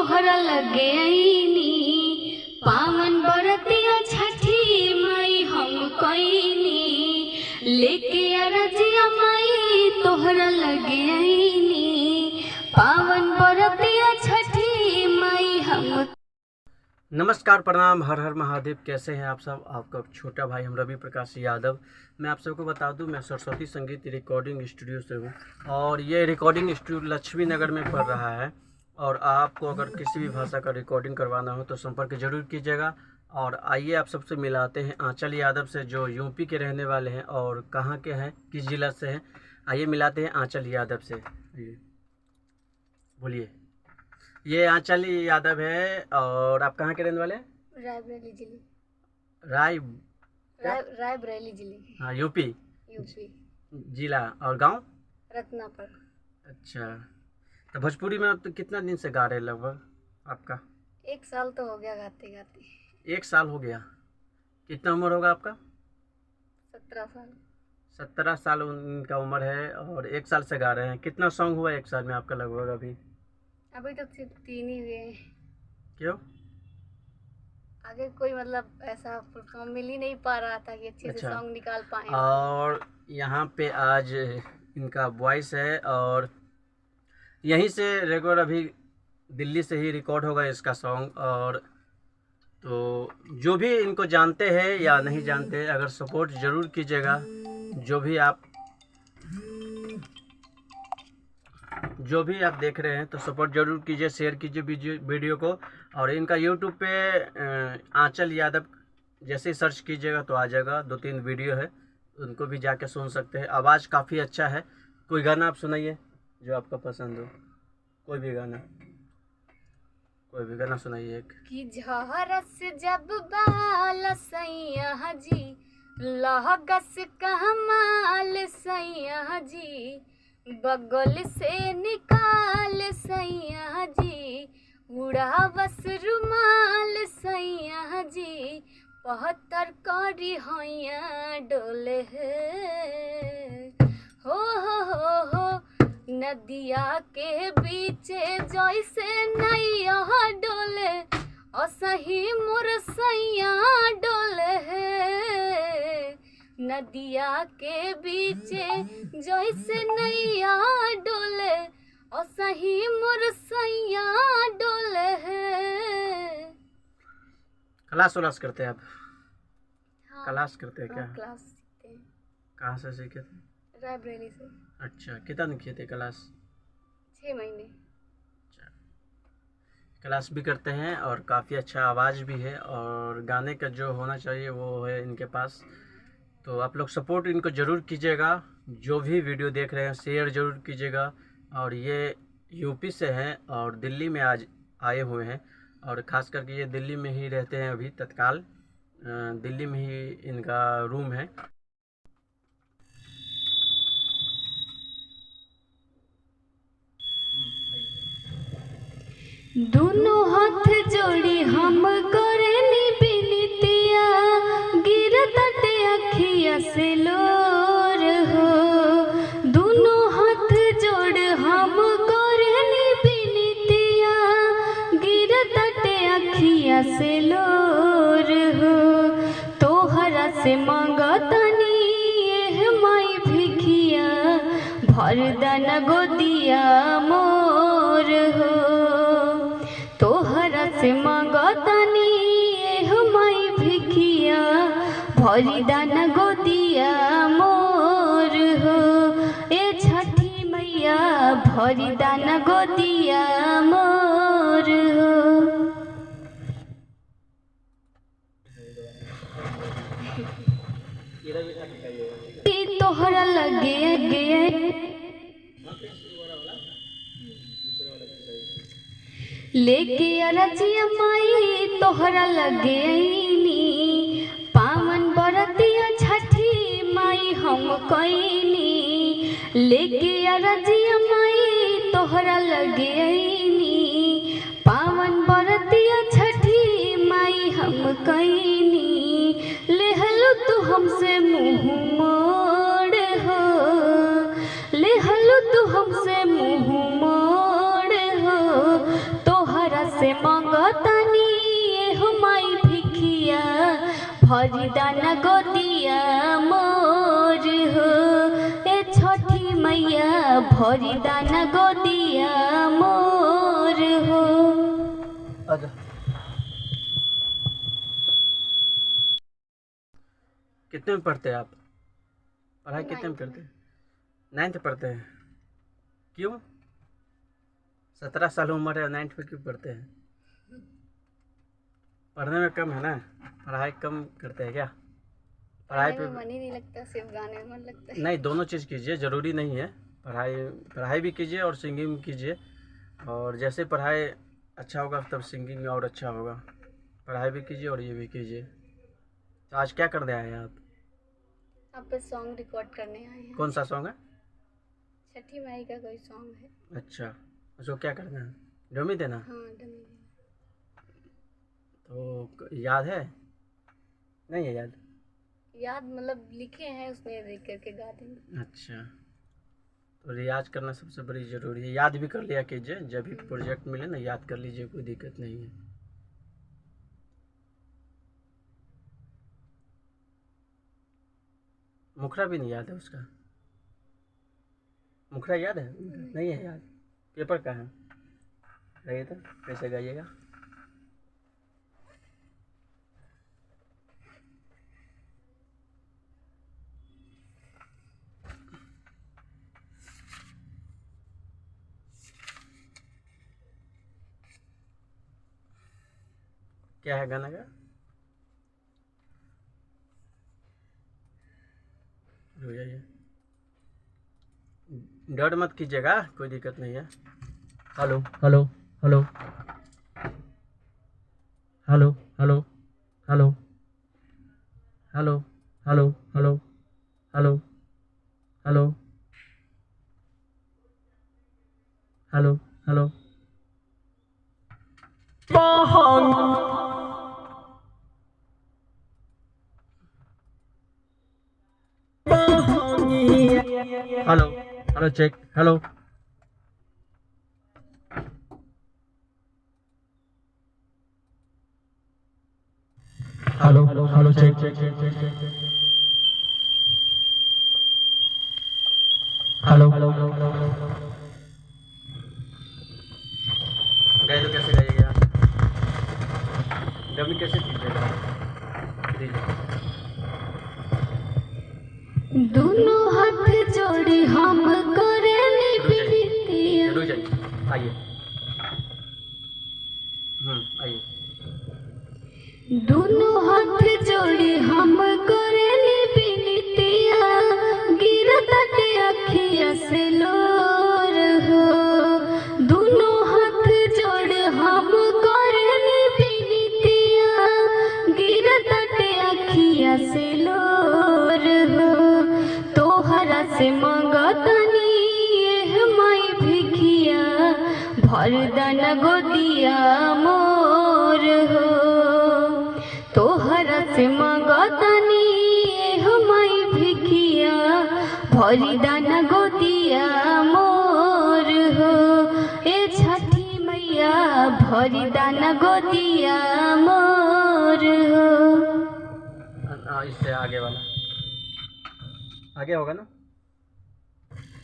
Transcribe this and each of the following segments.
तोहरा लगे आईनी, पावन बरतिया छठी माई हम कईनी, लेके अरजिया माई तोहरा लगे आईनी, पावन बरतिया छठी माई हम। नमस्कार, प्रणाम, हर हर महादेव। कैसे हैं आप सब? आपका छोटा भाई हम रवि प्रकाश यादव। मैं आप सबको बता दूं, मैं सरस्वती संगीत रिकॉर्डिंग स्टूडियो से हूं और ये रिकॉर्डिंग स्टूडियो लक्ष्मी नगर में पड़ रहा है। और आपको अगर किसी भी भाषा का रिकॉर्डिंग करवाना हो तो संपर्क जरूर कीजिएगा। और आइए आप सबसे मिलाते हैं आंचल यादव से, जो यूपी के रहने वाले हैं और कहाँ के हैं, किस जिला से हैं। आइए मिलाते हैं आंचल यादव से। बोलिए। ये आंचल यादव है और आप कहाँ के रहने वाले हैं? रायबरेली जिले। रायबरेली जिले। हाँ, यूपी जिला। और गांव रत्नापुर। अच्छा, तो भोजपुरी में तो कितना दिन से गा रहे हैं लगभग आपका? 1 साल तो हो गया गाते गाते। 1 साल हो गया। कितना उम्र होगा आपका? 17 साल। 17 साल उनका उम्र है और 1 साल से गा रहे हैं। कितना सॉन्ग हुआ 1 साल में आपका लगभग? अभी तो सिर्फ 3 ही हुए हैं। क्यों? आगे कोई मतलब ऐसा प्लेटफॉर्म मिल ही नहीं पा रहा था कि अच्छे से सॉन्ग निकाल पाए। और यहाँ पे आज इनका वॉइस है और यहीं से रेगुलर अभी दिल्ली से ही रिकॉर्ड होगा इसका सॉन्ग। और तो जो भी इनको जानते हैं या नहीं जानते, अगर सपोर्ट ज़रूर कीजिएगा। जो भी आप देख रहे हैं तो सपोर्ट जरूर कीजिए, शेयर कीजिए वीडियो को। और इनका यूट्यूब पे आंचल यादव जैसे ही सर्च कीजिएगा तो आ जाएगा। 2-3 वीडियो है, उनको भी जाके सुन सकते हैं। आवाज़ काफ़ी अच्छा है। कोई गाना आप सुनाइए जो आपका पसंद हो, कोई भी गाना सुनाइए एक। कि झहरस जब बाल सैया जी, लहगस कमाल सैया जी, बगल से निकाल सैया जी, उड़ावस रुमाल सैया जी, 75 करी हैया डोले हो नदिया के बीचे जैसे नैया डोले, असही मोर सैया डोले नदिया के बीचे जैसे नैया डोले, असही मोर सैया डोले। क्लास उलास करते हैं आप? हाँ, क्लास करते हैं क्या? क्लास सीखते हैं। कहाँ से सीखे थे? रायबरेली से। अच्छा, कितना दिन किए थे क्लास? 6 महीने। अच्छा, क्लास भी करते हैं और काफ़ी अच्छा आवाज़ भी है और गाने का जो होना चाहिए वो है इनके पास। तो आप लोग सपोर्ट इनको ज़रूर कीजिएगा। जो भी वीडियो देख रहे हैं शेयर ज़रूर कीजिएगा। और ये यूपी से हैं और दिल्ली में आज आए हुए हैं और ख़ास करके ये दिल्ली में ही रहते हैं अभी तत्काल। दिल्ली में ही इनका रूम है। दोनों हाथ जोड़ी हम करेनी बिनतिया, गिरत अखिया से लोर हो। दोनों हाथ जोड़ हम करेनी बिनतिया, गिरत अखिया से लोर हो। तोहरा से मांगतनी एह माई भिखिया, भरदन गोदिया मोर हो। तोहरा से मांगतनी एह माई भिखिया, भरदन गोदिया मोर हो। ए छठी मैया भरदन गोदिया मोर हो। तोहरा लगे लेके अरजिया माई तोहरा लगे आईनी, पावन बरतिया छठी माई हम कईनी, लेके अरजिया माई तोहरा लगे आईनी, पावन बरतिया छठी माई हम कईनी। लेहलु तू हमसे मुँह मोड़ हो, लेहलु तू हमसे मुँह मोड़ हो। तोहरा से मंगतनी एहो माई भिखिया भरी दाना गोदिया मोर हो। ए छठी मैया भरी दाना गोदिया मोर हो। कितने में पढ़ते हैं आप? पढ़ाई कितने में करते हैं? 9th पढ़ते हैं। क्यों? 17 साल उम्र है, 9th में क्यों पढ़ते हैं? पढ़ने में कम है ना, पढ़ाई कम करते हैं क्या? पढ़ाई पे मन ही नहीं लगता, सिर्फ गाने में मन लगता है। नहीं, दोनों चीज़ कीजिए, ज़रूरी नहीं है। पढ़ाई भी कीजिए और सिंगिंग भी कीजिए, और जैसे पढ़ाई अच्छा होगा तब सिंगिंग में और अच्छा होगा। पढ़ाई भी कीजिए और ये भी कीजिए। तो आज क्या करने आए हैं आप? आप पे सॉन्ग रिकॉर्ड करने आए हैं। कौन सा सॉन्ग है? छठी माई का कोई सॉन्ग है। अच्छा, उसको क्या करना है? डमी देना? हाँ, डमी। तो याद है? नहीं है याद? याद मतलब लिखे हैं, उसमें देख करके गा देंगे। अच्छा, तो रियाज करना सबसे बड़ी ज़रूरी है। याद भी कर लिया कीजिए, जब भी प्रोजेक्ट मिले ना याद कर लीजिए, कोई दिक्कत नहीं है। मुखरा भी नहीं याद है उसका? मुखरा याद है? नहीं है याद। पेपर का है, गाइए तो कैसे गाइएगा? क्या है गाना का? हो जाइए, डर मत कीजिएगा, कोई दिक्कत नहीं है। Hello hello hello hello hello hello hello hello hello hello hello hello hello hello hello check. Hello hello hello check check check check check. Hello गाइए तो कैसे गाइएगा? डमी कैसे कीजिएगा? दोनों हाथ जोड़ी हम करेंगे विनतिया। रुक जाइए, आइए। आइए। दोनों हाथ जोड़ी हम करेंगे विनतिया, गिरत अखिया से लोर हो। दोनों हाथ जोड़ हम करेंगे विनतिया, गिरत अखिया से लोर हो। तोहरा से मंगतनी एह माई भिखिया भर दाना गोदिया मोर हो। तोहरा से मंगतनी एह माई भिखिया भरी दाना गोदिया मोर हो। ए छठी मैया भरी दाना गोदिया मोर हो। इससे आगे वाला आगे होगा ना?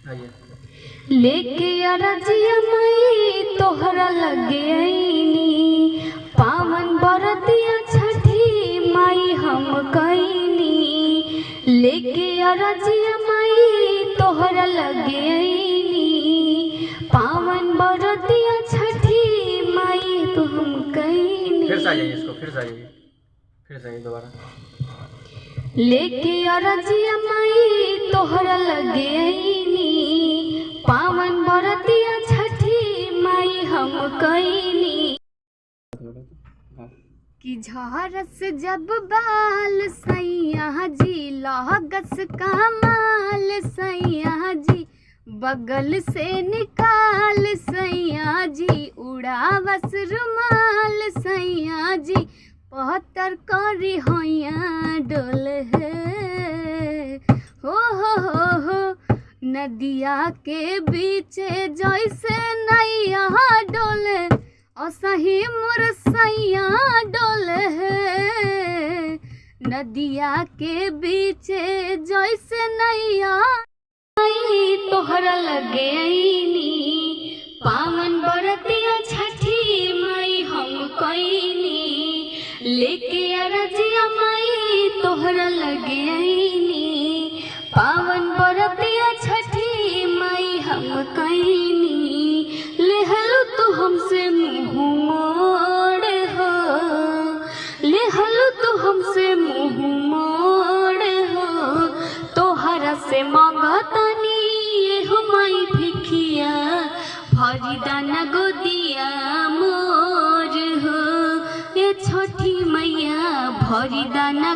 आइए। लेके अरजिया मई तोहरा लगे आईनी, पावन बरतिया छठी माई हम कईनी। लेके अरजिया मई तोहरा लगे आईनी, पावन बरतिया छठी माई तो हम कईनी। फिर से आ जाइए, इसको फिर से आ जाइए, फिर से आइए दोबारा। लेके अरजिया मई तोहरा लगे आईनी, पावन बरतिया छठी माई हम कईनी। कि झारस जब बाल सैया जी लागस कमाल सैया जी, बगल से निकाल सैया जी, उड़ावस रुमाल सैया जी, पहतर करी होया डोल है हो। नदिया के बीच जैसे नैया डोले, असही मोर सैया डोले है नदिया के बीच जैसे नैया तोहरा लगे आईनी पावन बरतिया छठी माई हम कईनी लेके अरजिया माई तोहरा लगे आईनी पावन बरतिया छठी माई हम कईनी लेहलू तू हमसे मुँह मोड़ हो लेहलू तू हमसे मुँह मोड़ हो तोहरा से मांगतानी ये हमारी भिखिया भरी दाना गोदिया मोर हो ये छोटी मैया भरी दाना